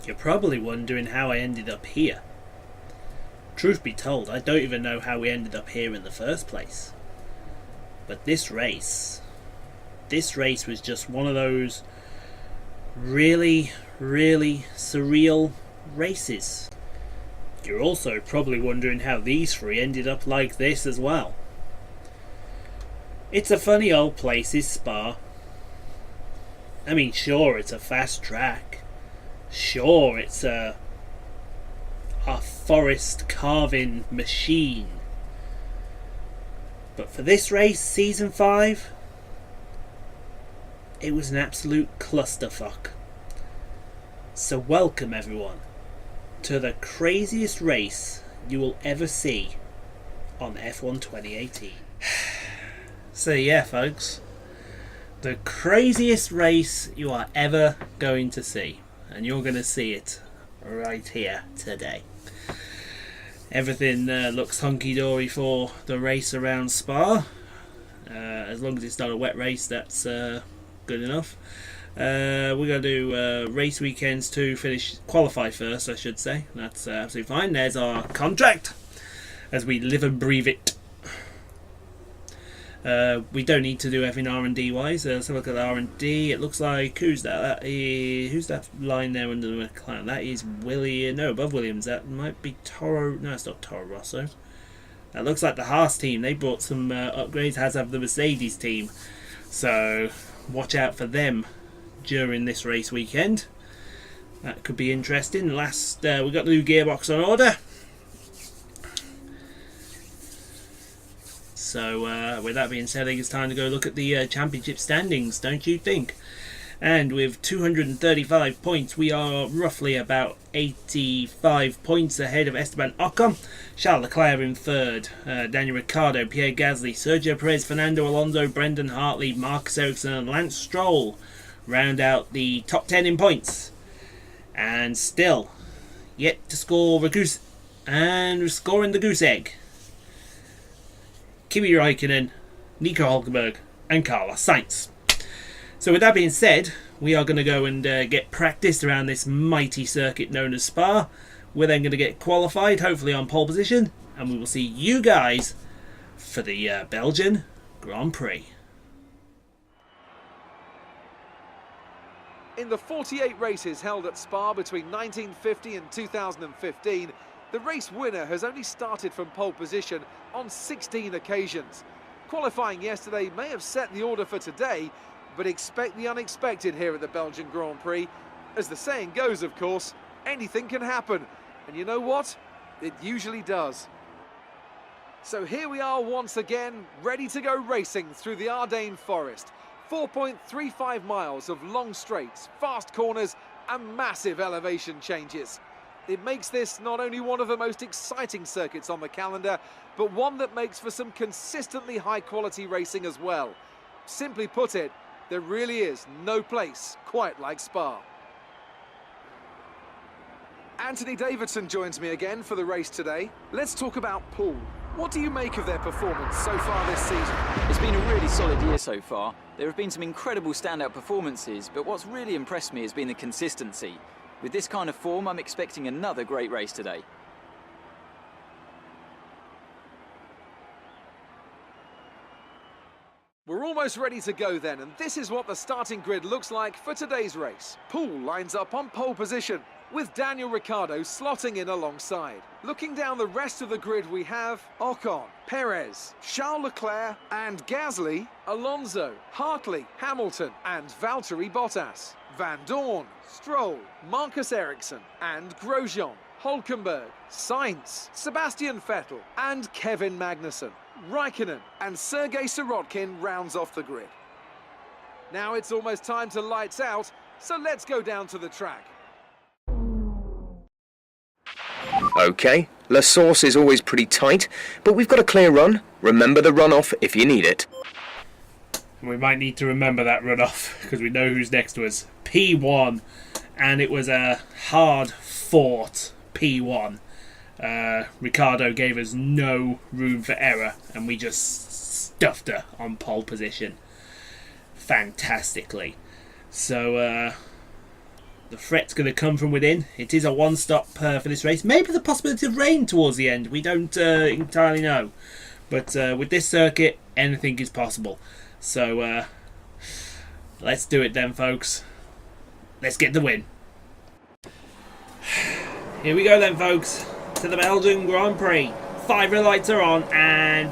You're probably wondering how I ended up here. Truth be told, I don't even know how we ended up here in the first place. But this race was just one of those really, really surreal races. You're also probably wondering how these three ended up like this as well. It's a funny old place, is Spa. I mean, sure, it's a fast track. Sure, it's a forest carving machine. But for this race, Season 5, it was an absolute clusterfuck. So welcome everyone to the craziest race you will ever see on F1 2018. So yeah, folks, the craziest race you are ever going to see, and you're going to see it right here today. Everything looks hunky-dory for the race around Spa. As long as it's not a wet race, that's good enough. We're going to do race weekends to qualify first, I should say. That's absolutely fine. There's our contract, as we live and breathe it. We don't need to do everything R&D wise. Let's have a look at the R&D. It looks like, who's that? Who's that line there under the McLaren? That is above Williams. That might be Toro. No, it's not Toro Rosso. That looks like the Haas team. They brought some upgrades, as have the Mercedes team. So watch out for them during this race weekend. That could be interesting. We got the new gearbox on order. So with that being said, I think it's time to go look at the championship standings, don't you think? And with 235 points, we are roughly about 85 points ahead of Esteban Ocon. Charles Leclerc in third, Daniel Riccardo, Pierre Gasly, Sergio Perez, Fernando Alonso, Brendan Hartley, Marcus Ericsson and Lance Stroll round out the top 10 in points. And still yet to score scoring the goose egg, Kimi Räikkönen, Nico Hülkenberg and Carlos Sainz. So with that being said, we are going to go and get practiced around this mighty circuit known as Spa. We're then going to get qualified, hopefully on pole position, and we will see you guys for the Belgian Grand Prix. In the 48 races held at Spa between 1950 and 2015, the race winner has only started from pole position on 16 occasions. Qualifying yesterday may have set the order for today, but expect the unexpected here at the Belgian Grand Prix. As the saying goes, of course, anything can happen. And you know what? It usually does. So here we are once again, ready to go racing through the Ardenne Forest. 4.35 miles of long straights, fast corners and massive elevation changes. It makes this not only one of the most exciting circuits on the calendar, but one that makes for some consistently high-quality racing as well. Simply put it, there really is no place quite like Spa. Anthony Davidson joins me again for the race today. Let's talk about Poole. What do you make of their performance so far this season? It's been a really solid year so far. There have been some incredible standout performances, but what's really impressed me has been the consistency. With this kind of form, I'm expecting another great race today. We're almost ready to go then, and this is what the starting grid looks like for today's race. Poole lines up on pole position, with Daniel Riccardo slotting in alongside. Looking down the rest of the grid, we have Ocon, Perez, Charles Leclerc and Gasly, Alonso, Hartley, Hamilton and Valtteri Bottas, Van Dorn, Stroll, Marcus Ericsson and Grosjean, Hülkenberg, Sainz, Sebastian Vettel and Kevin Magnussen. Räikkönen and Sergei Sirotkin rounds off the grid. Now it's almost time to lights out, so let's go down to the track. Okay, La Source is always pretty tight, but we've got a clear run. Remember the runoff if you need it. We might need to remember that runoff, because we know who's next to us. P1, and it was a hard-fought P1. Riccardo gave us no room for error, and we just stuffed her on pole position fantastically. So The threat's going to come from within. It is a one-stop for this race. Maybe the possibility of rain towards the end. We don't entirely know. But with this circuit, anything is possible. So let's do it then, folks. Let's get the win. Here we go then, folks. To the Belgian Grand Prix. 5 red lights are on and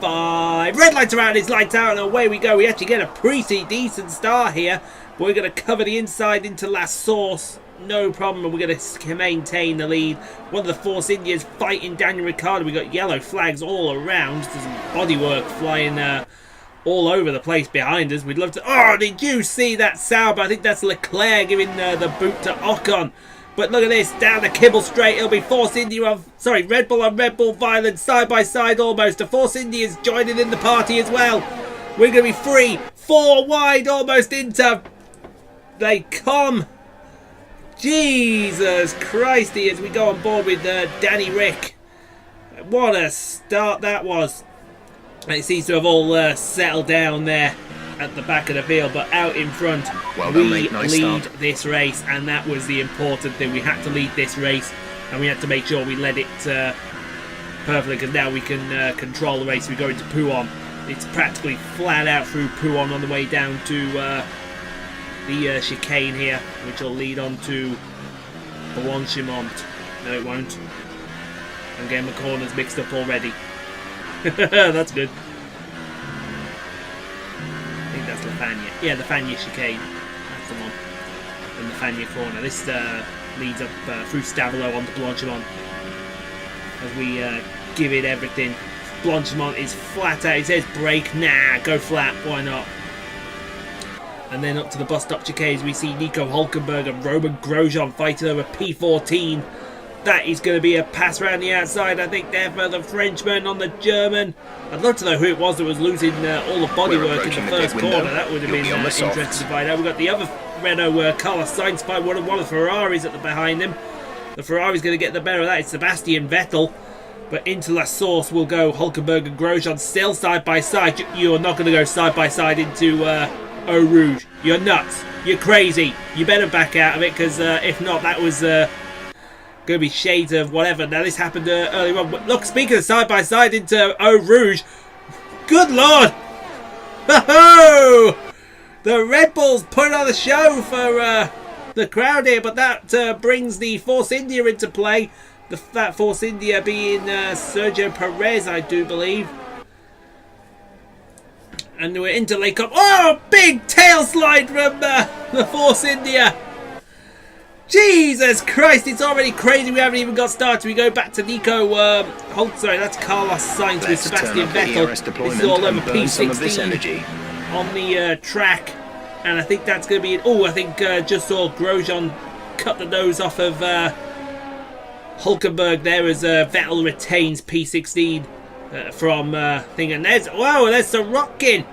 5 red lights are out. It's lights out and away we go. We actually get a pretty decent start here. We're going to cover the inside into La Source. No problem. We're going to maintain the lead. One of the Force Indians fighting Daniel Riccardo. We got yellow flags all around. There's some bodywork flying all over the place behind us. We'd love to... Oh, did you see that Sauber? I think that's Leclerc giving the boot to Ocon. But look at this, down the Kibble straight. It'll be Force India on... Sorry, Red Bull on Red Bull Violence, side by side almost. The Force Indians joining in the party as well. We're going to be 3, 4 wide almost into... They come. Jesus Christy, as we go on board with Danny Rick. What a start that was. And it seems to have all settled down there at the back of the field, but out in front, we lead this race, and that was the important thing. We had to lead this race, and we had to make sure we led it perfectly, because now we can control the race. We go into Pouhon. It's practically flat out through Pouhon on the way down to the chicane here, which will lead on to Blanchimont. No, it won't. I'm getting my corners mixed up already. That's good. I think that's Lafania. Yeah, the Fania chicane. That's the one. And the Fania corner. This leads up through Stavelot onto Blanchimont. As we give it everything. Blanchimont is flat out. It says brake. Nah, go flat. Why not? And then up to the bus stop chicanes, we see Nico Hulkenberg and Roman Grosjean fighting over P14. That is going to be a pass around the outside, I think, there for the Frenchman on the German. I'd love to know who it was that was losing all the bodywork in the first corner. That would have been interesting to find out. We've got the other Renault, Carlos Sainz, by one of the Ferraris at the behind him. The Ferrari's going to get the better of that. It's Sebastian Vettel. But into La Source will go Hulkenberg and Grosjean, still side by side. You're not going to go side by side into Eau Rouge. You're nuts. You're crazy. You better back out of it, because if not, that was going to be shades of whatever. Now, this happened earlier on. But look, speaking of side by side into Eau Rouge, good lord! Ho-ho! The Red Bulls put on a show for the crowd here, but that brings the Force India into play. That Force India being Sergio Perez, I do believe. And we're into Lake Up. Oh, big tail slide from the Force India. Jesus Christ, it's already crazy. We haven't even got started. We go back to Nico sorry, that's Carlos Sainz with Sebastian Vettel. This is all over P16 on the track. And I think that's going to be it. Oh, I think just saw Grosjean cut the nose off of Hulkenberg there as Vettel retains P16 from thing. And there's Sorokin.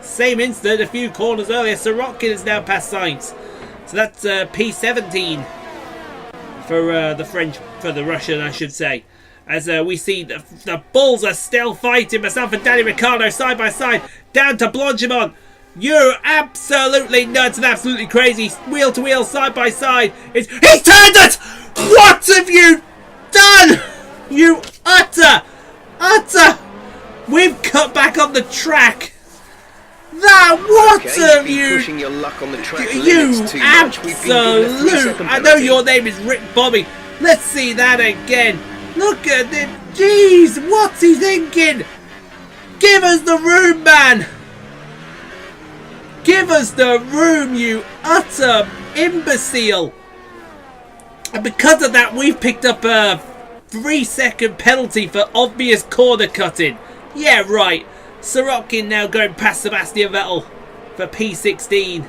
Same incident a few corners earlier. Sorokin is now past Sainz. So that's P17 for the French, for the Russian, I should say. As we see the Bulls are still fighting. Myself and Daniel Riccardo side by side. Down to Blanchimont. You're absolutely nuts and absolutely crazy. Wheel to wheel, side by side. He's turned it! What have you done? You utter. We've cut back on the track. What have you? Pushing your luck on the track you absolute. I know your name is Rick Bobby. Let's see that again. Look at him. Jeez, what's he thinking? Give us the room, man. Give us the room, you utter imbecile. And because of that, we've picked up a 3-second penalty for obvious corner cutting. Yeah, right. Sorokin now going past Sebastian Vettel for P16.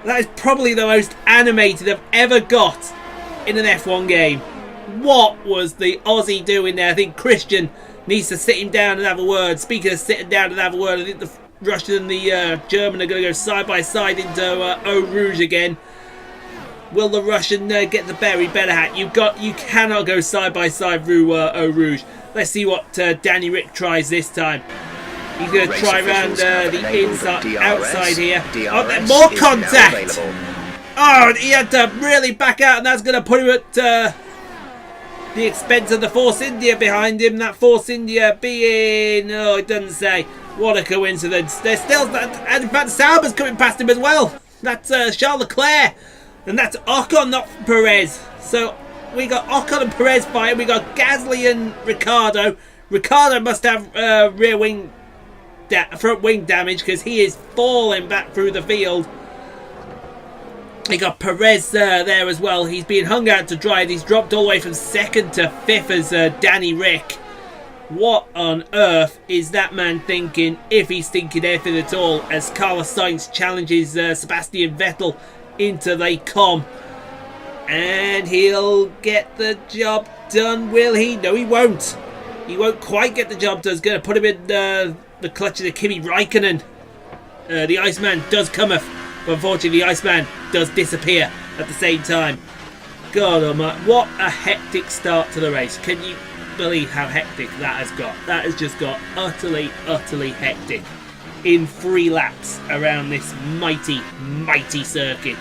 That is probably the most animated I've ever got in an F1 game. What was the Aussie doing there? I think Christian needs to sit him down and have a word. Speaking of sitting down and have a word, I think the Russian and the German are going to go side by side into Eau Rouge again. Will the Russian get the berry better hat? You cannot go side by side through Eau Rouge. Let's see what Danny Rick tries this time. He's going to Race try around officials have the enabled inside, DRS. outside here. Oh, DRS more is contact! now available. Oh, he had to really back out, and that's going to put him at the expense of the Force India behind him. That Force India being... Oh, it doesn't say. What a coincidence. There's still... And in fact, Sauber's coming past him as well. That's Charles Leclerc. And that's Ocon, not Perez. So we got Ocon and Perez fighting. We got Gasly and Riccardo. Riccardo must have front wing damage because he is falling back through the field. We got Perez there as well. He's being hung out to dry. He's dropped all the way from 2nd to 5th as Danny Rick. What on earth is that man thinking, if he's thinking anything at all, as Carlos Sainz challenges Sebastian Vettel into Les Combes. And he'll get the job done, will he? No, he won't. He won't quite get the job done. He's going to put him in the clutches of Kimi Raikkonen. The Iceman does cometh. But unfortunately, the Iceman does disappear at the same time. God almighty, what a hectic start to the race. Can you believe how hectic that has got? That has just got utterly, utterly hectic in 3 laps around this mighty, mighty circuit.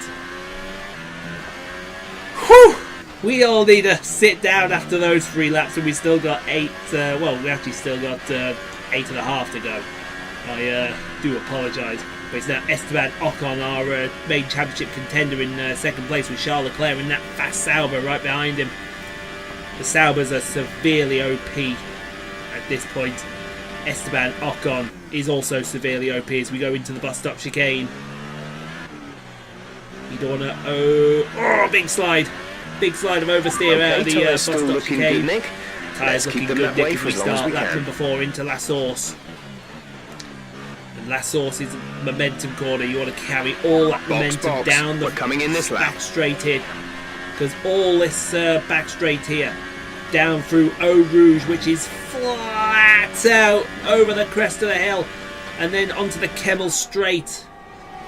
Whew! We all need to sit down after those 3 laps, and we still got 8, well, we actually still got 8.5 to go. I do apologise. But it's now Esteban Ocon, our main championship contender, in 2nd place with Charles Leclerc and that fast Sauber right behind him. The Saubers are severely OP at this point. Esteban Ocon is also severely OP as we go into the bus stop chicane. You don't want to... Oh, big slide. Big slide of oversteer out of the bus stop chicane. Good, Tyres looking good, Nick, as we start lap number 4 into La Source. Last Source is momentum corner. You want to carry all that momentum down the back straight in, because all this back straight here down through Eau Rouge, which is flat out over the crest of the hill, and then onto the Kemmel Straight.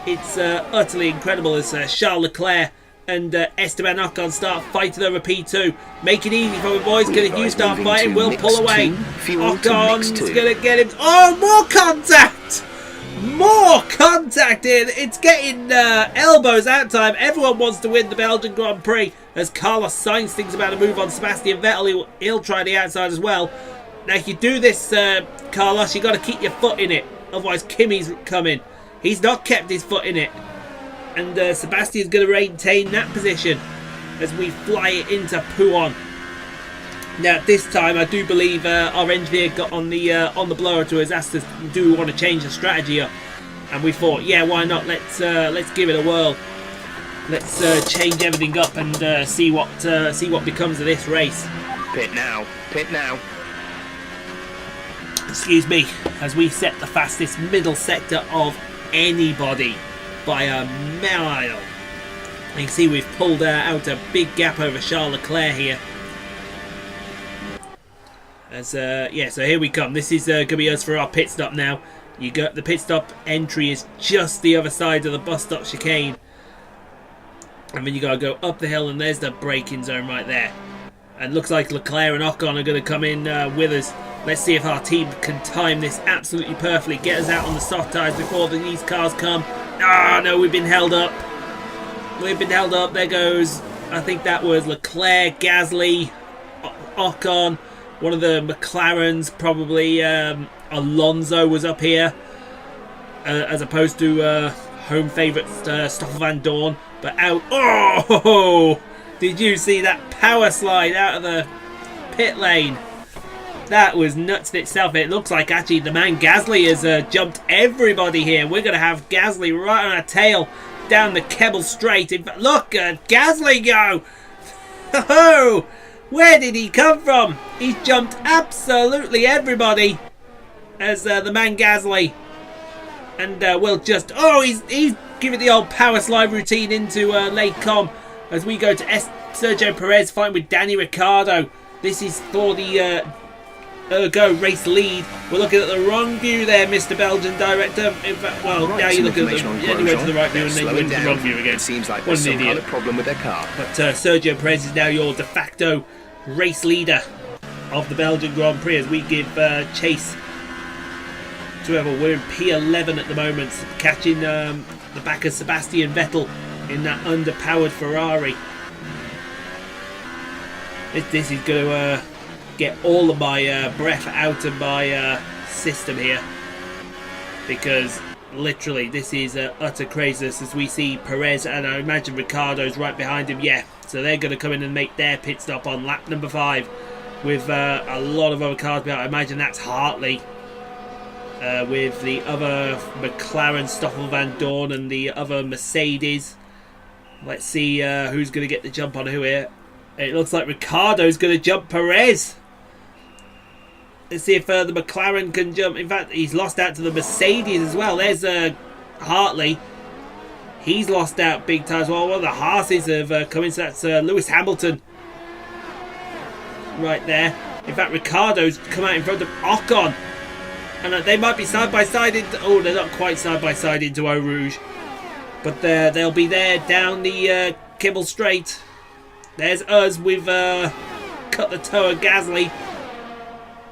It's utterly incredible as Charles Leclerc and Esteban Ocon start fighting over P2. Make it easy for the boys, because if you start fighting, we'll pull away. Ocon's going to get him. Oh, more contact! More contact in. It's getting elbows out time. Everyone wants to win the Belgian Grand Prix as Carlos Sainz thinks about a move on Sebastian Vettel. He'll try the outside as well. Now, if you do this, Carlos, you've got to keep your foot in it. Otherwise, Kimi's coming. He's not kept his foot in it. And Sebastian's going to maintain that position as we fly it into Pouhon. Now, this time, I do believe our engineer got on the blower to us, asked us, do we want to change the strategy up? And we thought, yeah, why not? Let's give it a whirl. Let's change everything up and see what becomes of this race. Pit now. Pit now. Excuse me, as we set the fastest middle sector of anybody by a mile. You can see we've pulled out a big gap over Charles Leclerc here. As yeah, so here we come. This is going to be us for our pit stop now. You got the pit stop entry is just the other side of the bus stop chicane, and then you got to go up the hill, and there's the braking zone right there. And looks like Leclerc and Ocon are going to come in with us. Let's see if our team can time this absolutely perfectly. Get us out on the soft tyres before these cars come. Ah, no, we've been held up. We've been held up. There goes, I think that was Leclerc, Gasly, Ocon. One of the McLarens, probably Alonso was up here, as opposed to home favourite Stoffel Van Dorn. But out, oh! Did you see that power slide out of the pit lane? That was nuts in itself. It looks like actually the man Gasly has jumped everybody here. We're going to have Gasly right on our tail down the Kemmel Straight. In fact, look at Gasly go! Oh! Where did he come from? He's jumped absolutely everybody as the man Gasly. And we'll just... Oh, he's giving the old power slide routine into Les Combes as we go to Sergio Perez fighting with Daniel Riccardo. This is for the Ergo race lead. We're looking at the wrong view there, Mr. Belgian director. In fact, well, now you look at the... Yeah, you went to the right view and then you went to the wrong view again. It seems like there's some kind of problem with their car. But Sergio Perez is now your de facto race leader of the Belgian Grand Prix as we give chase We're in P11 at the moment, catching the back of Sebastian Vettel in that underpowered Ferrari. This is going to get all of my breath out of my system here, because literally this is utter craziness as we see Perez, and I imagine Ricciardo's right behind him. Yeah, so they're going to come in and make their pit stop on lap number 5 with a lot of other cars behind. I imagine that's Hartley with the other McLaren, Stoffel Van Dorn, and the other Mercedes. Let's see who's going to get the jump on who here. It looks like Ricciardo's going to jump Perez. Let's see if the McLaren can jump. In fact, he's lost out to the Mercedes as well. There's Hartley. He's lost out big time as well. One of the Haas's have come in. So that's Lewis Hamilton right there. In fact, Ricciardo's come out in front of Ocon. And they might be side by side into... Oh, they're not quite side by side into Eau Rouge. But they'll be there down the Kibble Straight. There's us. We've cut the toe of Gasly.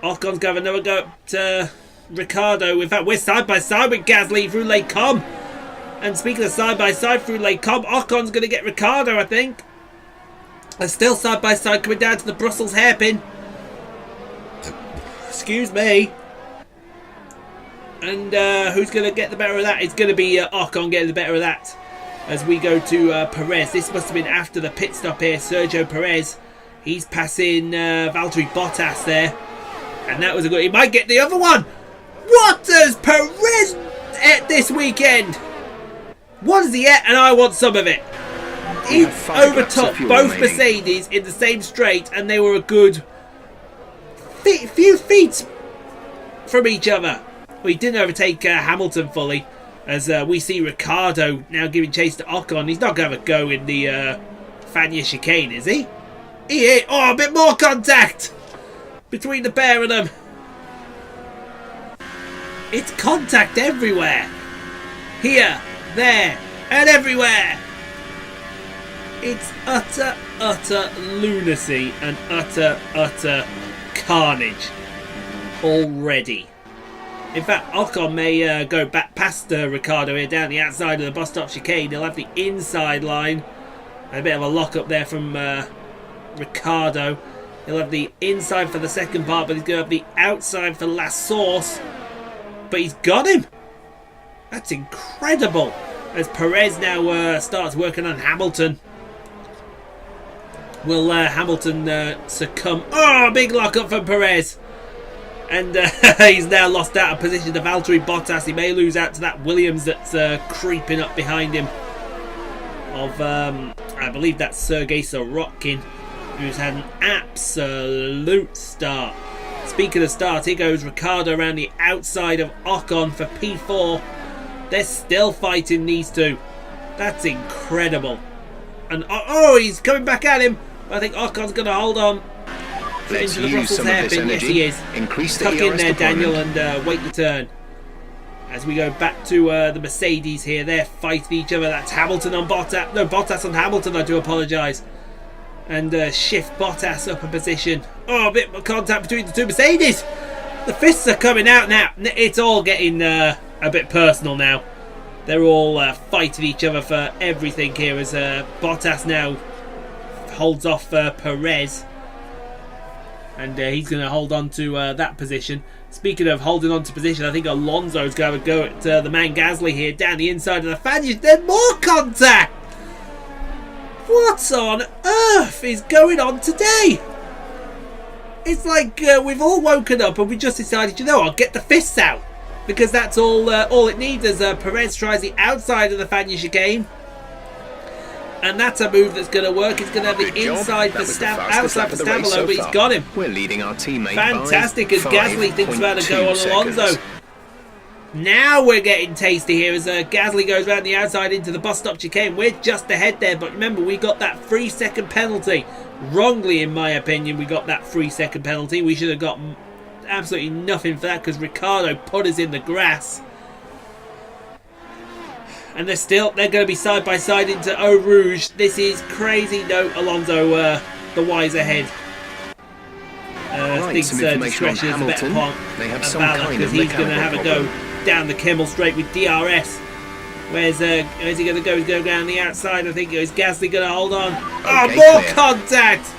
Ocon's going to have another go at Ricciardo. In fact, we're side by side with Gasly through Les Combes. And speaking of side by side through Les Combes, Ocon's going to get Ricciardo, I think. They're still side by side coming down to the Brussels hairpin. Excuse me. And who's going to get the better of that? It's going to be Ocon getting the better of that. As we go to Perez. This must have been after the pit stop here. Sergio Perez. He's passing Valtteri Bottas there. And that was a good... He might get the other one. What does Perez at this weekend? What is he at? And I want some of it. He overtook both Mercedes in the same straight, and they were a good few feet from each other. Well, he didn't overtake Hamilton fully, as we see Ricciardo now giving chase to Ocon. He's not going to have a go in the Fagnes chicane, is he? Oh, a bit more contact between the pair of them. It's contact everywhere. Here, there, and everywhere. It's utter lunacy and utter carnage already. In fact, Ocon may go back past Ricciardo here down the outside of the bus stop chicane. He'll have the inside line. A bit of a lock up there from Ricciardo. He'll have the inside for the second part, but he's going to have the outside for last source. But he's got him. That's incredible. As Perez now starts working on Hamilton. Will Hamilton succumb? Oh, big lock up from Perez. And he's now lost out of position to Valtteri Bottas. He may lose out to that Williams that's creeping up behind him. I believe that's Sergei Sorokin, who's had an absolute start. Speaking of start, here goes Ricciardo around the outside of Ocon for P4. They're still fighting, these two. That's incredible. And oh, he's coming back at him. I think Ocon's going to hold on. Let's into the use Brussels some of this hairpin. energy. Yes, he is. Increase the Tuck in ERS there, deployment. Daniel, and wait your turn. As we go back to the Mercedes here, they're fighting each other. That's Hamilton on Bottas. No, Bottas on Hamilton, I do apologise. And shift Bottas up a position. Oh, a bit of contact between the two Mercedes. The fists are coming out now. It's all getting a bit personal now. They're all fighting each other for everything here as Bottas now holds off Perez. And he's going to hold on to that position. Speaking of holding on to position, I think Alonso's going to go at the man Gasly here down the inside of the Fagnes. Then more contact! What on earth is going on today? It's like we've all woken up and we just decided, you know, I'll get the fists out. Because that's all it needs as Perez tries the outside of the Fagnes chicane. And that's a move that's going to work. He's going to have the inside for outside for Stabilo, but he's got him. We're leading our teammate. Fantastic as Gasly thinks about to go on Alonso. Now we're getting tasty here as Gasly goes around the outside into the bus stop chicane. We're just ahead there, but remember we got that 3-second penalty. Wrongly, in my opinion, we got that 3-second penalty. We should have got absolutely nothing for that because Ricciardo put us in the grass. And they're going to be side by side into Eau Rouge. This is crazy. No, Alonso, the wiser head. As thinks some information on discretion is a better Hamilton. part They have of some valor kind because of he's going to have mechanical a go down the Kimmel straight with DRS. Where's he going to go? He's going down the outside. I think is Gasly going to hold on. Okay, More clear. contact.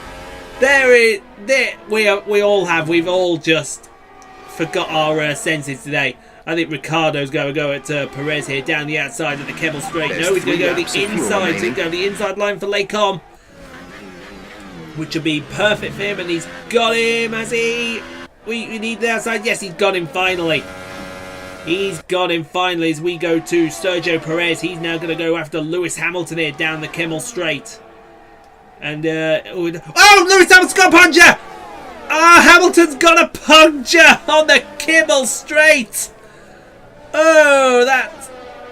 We've all just forgot our senses today. I think Riccardo's going to go at Perez here down the outside of the Kimmel straight. There's No, he's going to go 3 the laps of fuel inside. He's remaining. going to go the inside line for Lecom, which would be perfect for him. And he's got him. Has he? We need the outside. Yes, he's got him finally. He's got him finally as we go to Sergio Perez. He's now going to go after Lewis Hamilton here down the Kimmel straight. And, Lewis Hamilton's got a puncture! Hamilton's got a puncture on the Kimmel straight! Oh,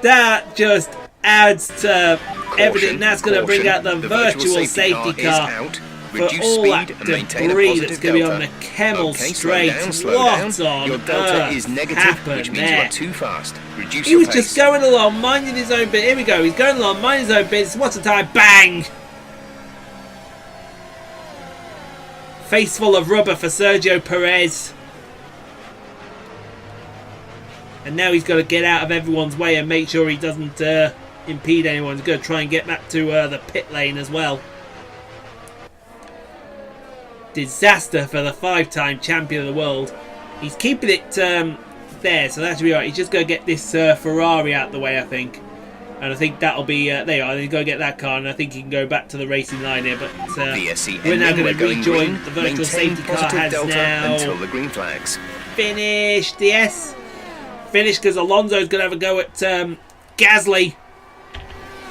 that just adds to everything. That's going to bring out the virtual safety car. For Reduce all speed that and maintain a debris positive that's going to be on delta. the Kimmel Okay, straight. slow What down. on Your delta earth is negative, happened which means there? you are too fast. Reduce He your was pace. just going along, minding his own bit. Here we go. He's going along, minding his own bits. What's the time? Bang! Face full of rubber for Sergio Perez. And now he's got to get out of everyone's way and make sure he doesn't impede anyone. He's going to try and get back to the pit lane as well. Disaster for the 5-time champion of the world. He's keeping it there, so that should be alright. He's just going to get this Ferrari out the way, I think. And I think that'll be... there you are. He's going to get that car, and I think he can go back to the racing line here. But we're now going to rejoin the virtual safety car. Has now until the green flags. finished. Yes. Finished because Alonso's going to have a go at Gasly.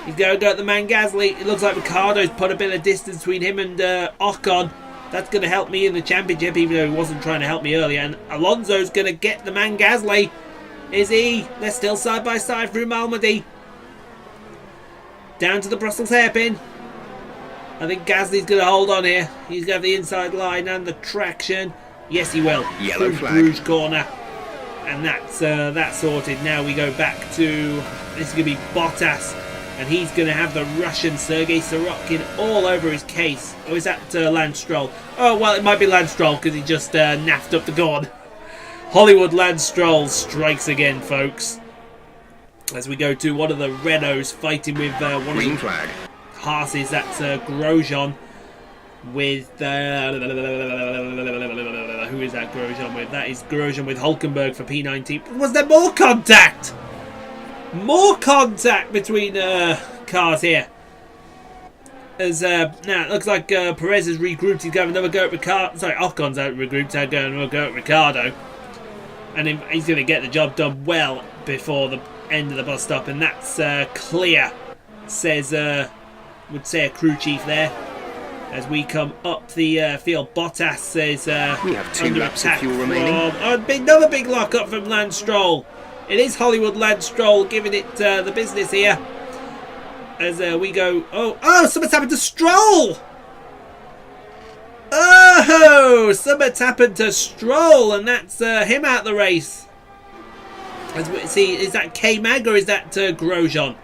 He's going to go at the man Gasly. It looks like Riccardo's put a bit of distance between him and Ocon. That's going to help me in the championship, even though he wasn't trying to help me earlier. And Alonso's going to get the man Gasly. Is he? They're still side by side through Malmedy. Down to the Brussels hairpin. I think Gasly's going to hold on here. He's got the inside line and the traction. Yes, he will. Yellow Through flag. Bruges corner. And that's sorted. Now we go back to... This is going to be Bottas. And he's going to have the Russian Sergei Sorokin all over his case. Oh, is that Lance Stroll? Oh, well, it might be Lance Stroll because he just naffed up the gun. Hollywood Lance Stroll strikes again, folks. As we go to one of the Renaults fighting with one Green of the flag. Haas's. That's Grosjean with... who is that Grosjean with? That is Grosjean with Hulkenberg for P19. Was there more contact? More contact between cars here. As now it looks like Perez has regrouped. He's going to have another go at Riccardo. Sorry, Ocon's out regrouped. He's going to go at Riccardo, and he's going to get the job done well before the end of the bus stop, and that's clear. Says would say a crew chief there. As we come up the field, Bottas says We have 2 under laps of attack fuel remaining. another big lock up from Lance Stroll. It is Hollywood Lance Stroll giving it the business here. As we go... Oh, something's happened to Stroll! Oh, something's happened to Stroll, and that's him out the race. As we see, is that K-Mag or is that Grosjean?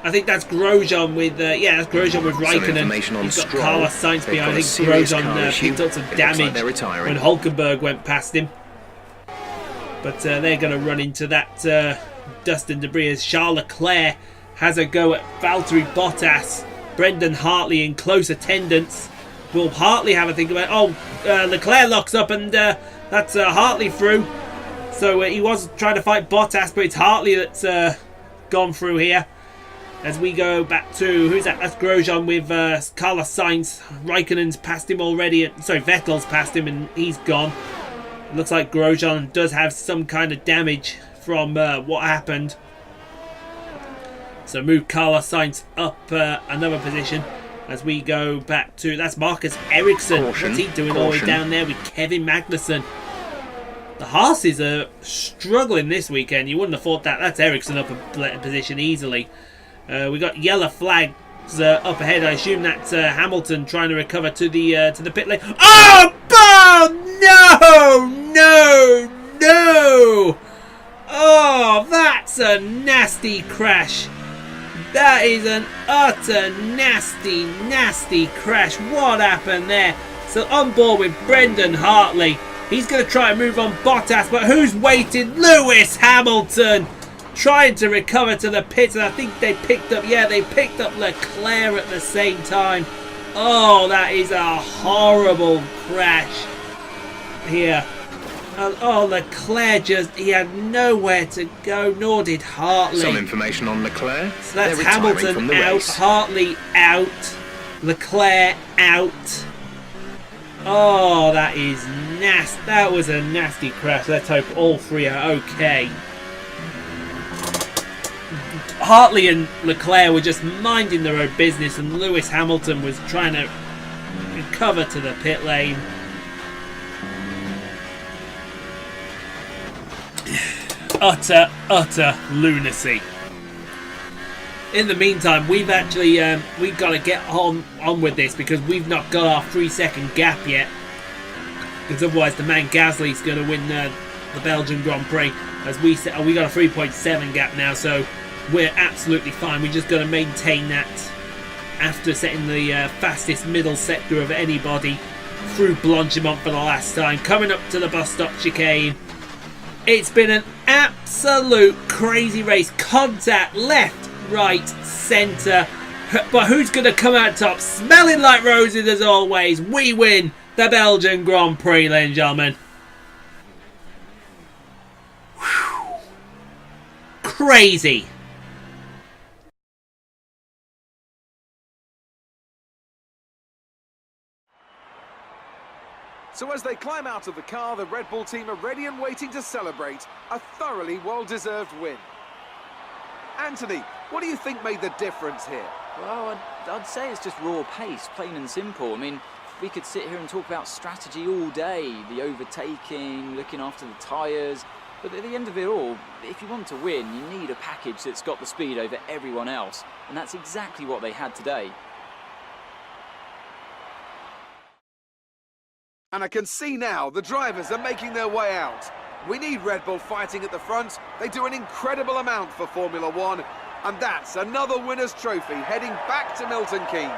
I think that's Grosjean with... that's Grosjean with Raikkonen. information on He's got Stroll. Carlos Sainz They've behind. I got a think serious car Grosjean issue. picked up some It looks damage like they're retiring. when Hulkenberg went past him. But they're going to run into that dust and debris as Charles Leclerc has a go at Valtteri Bottas. Brendan Hartley in close attendance. Will Hartley have a think about... Leclerc locks up and that's Hartley through. So he was trying to fight Bottas, but it's Hartley that's gone through here. As we go back to... Who's that? That's Grosjean with Carlos Sainz. Raikkonen's passed him already. Sorry, Vettel's passed him and he's gone. It looks like Grosjean does have some kind of damage from what happened. So move Carlos Sainz up another position as we go back to... That's Marcus Ericsson. Caution, What's he doing all the way caution. down there with Kevin Magnussen? The Haas's are struggling this weekend. You wouldn't have thought that. That's Ericsson up a position easily. We got yellow flags up ahead. I assume that's Hamilton trying to recover to the pit lane. Oh, no! Oh, that's a nasty crash. That is an utter nasty crash. What happened there? So on board with Brendan Hartley. He's going to try and move on Bottas, but who's waiting? Lewis Hamilton trying to recover to the pits, and I think they picked up, they picked up Leclerc at the same time. Oh, that is a horrible crash here. Oh, Leclerc he had nowhere to go, nor did Hartley. Some information on Leclerc. So that's Hamilton out, race. Hartley out, Leclerc out. Oh, that is nasty. That was a nasty crash. Let's hope all three are okay. Hartley and Leclerc were just minding their own business, and Lewis Hamilton was trying to recover to the pit lane. Utter lunacy. In the meantime, we've actually we've got to get on with this, because we've not got our 3-second gap yet. Because otherwise, the man Gasly's going to win the Belgian Grand Prix. As we said, we got a 3.7 gap now, so we're absolutely fine. We just got to maintain that after setting the fastest middle sector of anybody through Blanchimont for the last time. Coming up to the bus stop chicane. It's been an absolute crazy race. Contact left, right, centre. But who's going to come out top? Smelling like roses as always. We win the Belgian Grand Prix, ladies and gentlemen. Whew. Crazy. So as they climb out of the car, the Red Bull team are ready and waiting to celebrate a thoroughly well-deserved win. Anthony, what do you think made the difference here? Well, I'd say it's just raw pace, plain and simple. I mean, we could sit here and talk about strategy all day, the overtaking, looking after the tyres, but at the end of it all, if you want to win, you need a package that's got the speed over everyone else, and that's exactly what they had today. And I can see now the drivers are making their way out. We need Red Bull fighting at the front. They do an incredible amount for Formula One. And that's another winner's trophy heading back to Milton Keynes.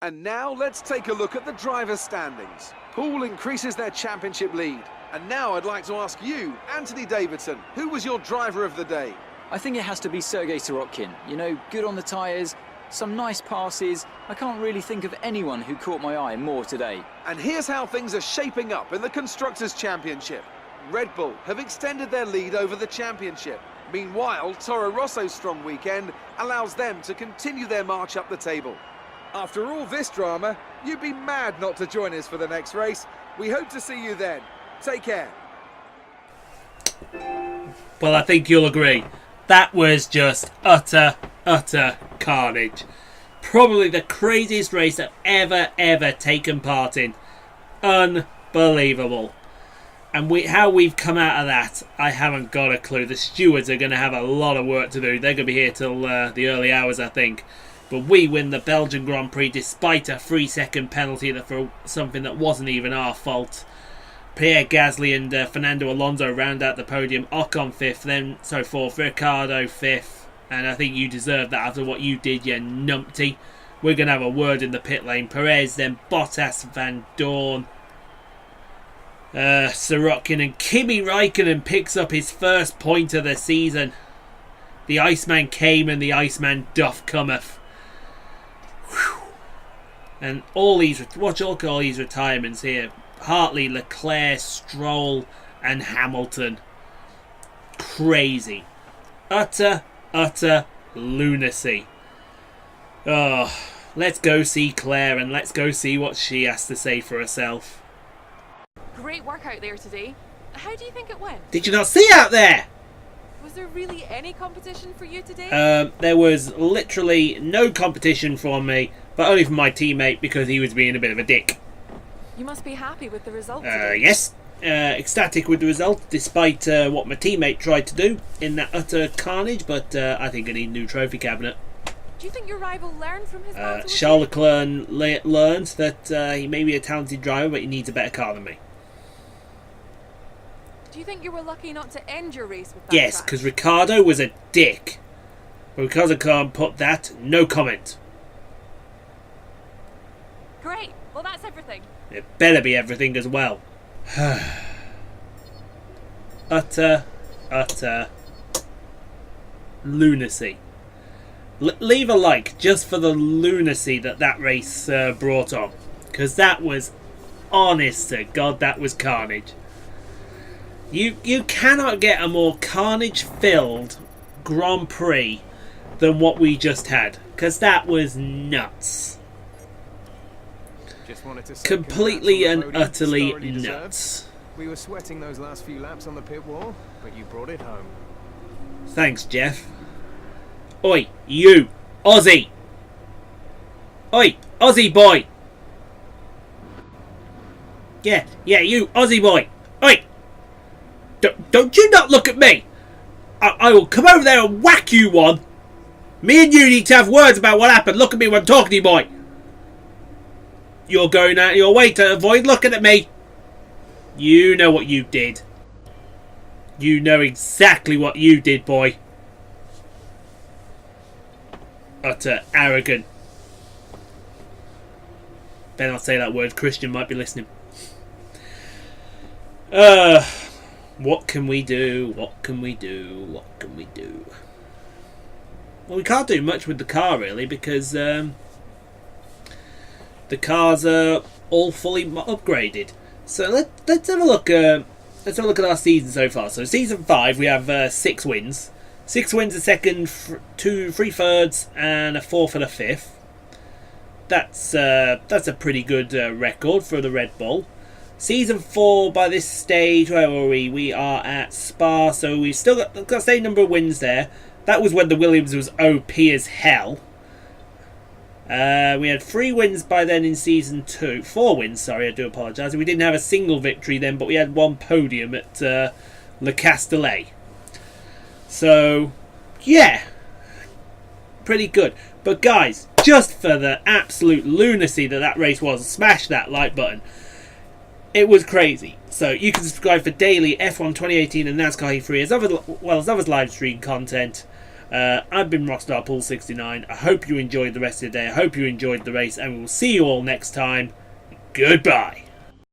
And now let's take a look at the driver's standings. Poole increases their championship lead. And now I'd like to ask you, Anthony Davidson, who was your driver of the day? I think it has to be Sergei Sirotkin. You know, good on the tyres, some nice passes. I can't really think of anyone who caught my eye more today. And here's how things are shaping up in the Constructors' Championship. Red Bull have extended their lead over the championship. Meanwhile, Toro Rosso's strong weekend allows them to continue their march up the table. After all this drama, you'd be mad not to join us for the next race. We hope to see you then. Take care. Well, I think you'll agree. That was just utter carnage. Probably the craziest race I've ever taken part in. Unbelievable. And how we've come out of that, I haven't got a clue. The stewards are going to have a lot of work to do. They're going to be here till the early hours, I think. But we win the Belgian Grand Prix despite a 3-second penalty for something that wasn't even our fault. Pierre Gasly and Fernando Alonso round out the podium. Ocon 5th, then so forth. Riccardo 5th. And I think you deserve that after what you did, you numpty. We're going to have a word in the pit lane. Perez, then Bottas, Van Dorn, Sirotkin, and Kimi Räikkönen picks up his first point of the season. The Iceman came and the Iceman doth cometh. Whew. And all these, watch all these retirements here. Hartley, Leclerc, Stroll and Hamilton. Crazy. Utter lunacy. Oh, let's go see Claire and let's go see what she has to say for herself. Great work out there today. How do you think it went? Did you not see out there? Was there really any competition for you today? There was literally no competition for me, but only for my teammate because he was being a bit of a dick. You must be happy with the result today. Yes. ecstatic with the result, despite what my teammate tried to do in that utter carnage. But I think I need a new trophy cabinet. Do you think your rival learned from his battle with Charles you? Leclerc learned that he may be a talented driver, but he needs a better car than me. Do you think you were lucky not to end your race with that Yes, crash? because Riccardo was a dick. But because I can't put that, no comment. Great. Well, that's everything. It better be everything as well. utter lunacy. Leave a like just for the lunacy that race brought on. Because that was, honest to God, that was carnage. You cannot get a more carnage-filled Grand Prix than what we just had. Because that was nuts. Just wanted to say Completely congrats on and the podium. utterly Thoroughly deserved. nuts. We were sweating those last few laps on the pit wall, but you brought it home. Thanks, Jeff. Oi, you, Aussie. Oi, Aussie boy. Yeah, you, Aussie boy. Oi. Don't you not look at me. I will come over there and whack you one. Me and you need to have words about what happened. Look at me when I'm talking to you, boy. You're going out of your way to avoid looking at me. You know what you did. You know exactly what you did, boy. Utter arrogant. Better not say that word. Christian might be listening. What can we do? What can we do? What can we do? Well, we can't do much with the car really because the cars are all fully upgraded. So let's have a look. Let's have a look at our season so far. So season 5, we have 6 wins. 6 wins a second, 3 thirds, and a 4th and a 5th. That's a pretty good record for the Red Bull. Season 4, by this stage, where were we? We are at Spa, so we've still got the same number of wins there. That was when the Williams was OP as hell. We had 3 wins by then in Season 2. 4 wins, sorry, I do apologise. We didn't have a single victory then, but we had 1 podium at Le Castellet. So, yeah. Pretty good. But guys, just for the absolute lunacy that race was, smash that like button. It was crazy. So you can subscribe for daily F1 2018 and NASCAR E3 as well as live stream content. I've been Rockstar Pool 69. I hope you enjoyed the rest of the day. I hope you enjoyed the race, and we'll see you all next time. Goodbye.